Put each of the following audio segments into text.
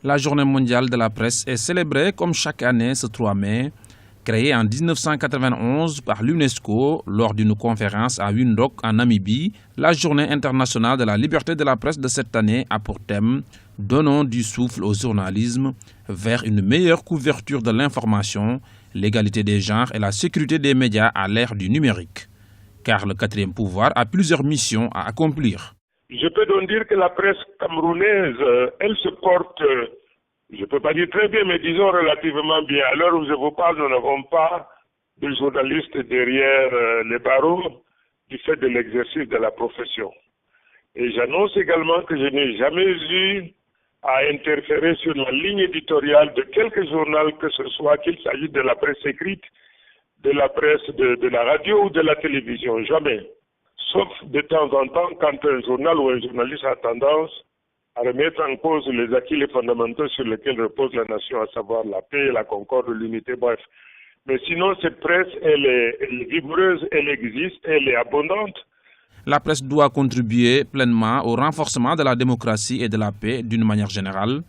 La journée mondiale de la presse est célébrée comme chaque année ce 3 mai. Créée en 1991 par l'UNESCO lors d'une conférence à Windhoek en Namibie, la journée internationale de la liberté de la presse de cette année a pour thème « Donnons du souffle au journalisme vers une meilleure couverture de l'information, l'égalité des genres et la sécurité des médias à l'ère du numérique ». Car le quatrième pouvoir a plusieurs missions à accomplir. Je peux donc dire que la presse camerounaise, elle se porte, je ne peux pas dire très bien, mais disons relativement bien. À l'heure où je vous parle, nous n'avons pas de journalistes derrière les barreaux du fait de l'exercice de la profession. Et j'annonce également que je n'ai jamais eu à interférer sur la ligne éditoriale de quelque journal que ce soit, qu'il s'agisse de la presse écrite, de la presse de la radio ou de la télévision. Jamais. Sauf de temps en temps, quand un journal ou un journaliste a tendance à remettre en cause les acquis les fondamentaux sur lesquels repose la nation, à savoir la paix, la concorde, l'unité, bref. Mais sinon, cette presse, elle est vigoureuse, elle existe, elle est abondante. La presse doit contribuer pleinement au renforcement de la démocratie et de la paix d'une manière générale.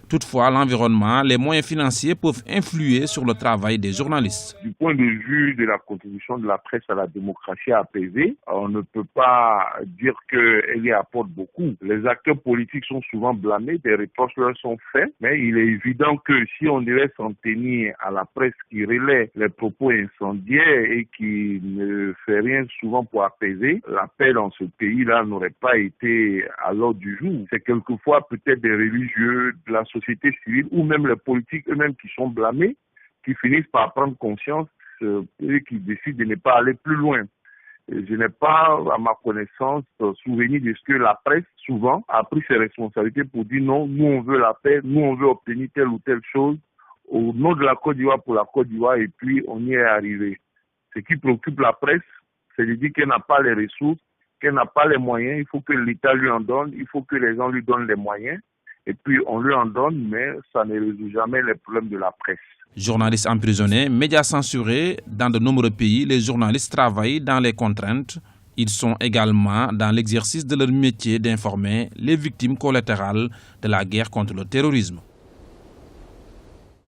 Toutefois, l'environnement, les moyens financiers peuvent influer sur le travail des journalistes. Du point de vue de la contribution de la presse à la démocratie apaisée, on ne peut pas dire qu'elle y apporte beaucoup. Les acteurs politiques sont souvent blâmés, des reproches leur sont faits, mais il est évident que si on devait s'en tenir à la presse qui relaie les propos incendiaires et qui ne fait rien souvent pour apaiser, la paix dans ce pays-là n'aurait pas été à l'ordre du jour. C'est quelquefois peut-être des religieux, de la société civile ou même les politiques eux-mêmes qui sont blâmés, qui finissent par prendre conscience et qui décident de ne pas aller plus loin. Et je n'ai pas, à ma connaissance, souvenir de ce que la presse, souvent, a pris ses responsabilités pour dire non, nous on veut la paix, nous on veut obtenir telle ou telle chose au nom de la Côte d'Ivoire pour la Côte d'Ivoire et puis on y est arrivé. Ce qui préoccupe la presse, c'est de dire qu'elle n'a pas les ressources, qu'elle n'a pas les moyens, il faut que l'État lui en donne, il faut que les gens lui donnent les moyens. Et puis on lui en donne, mais ça ne résout jamais les problèmes de la presse. Journalistes emprisonnés, médias censurés, dans de nombreux pays, les journalistes travaillent dans les contraintes. Ils sont également dans l'exercice de leur métier d'informer les victimes collatérales de la guerre contre le terrorisme.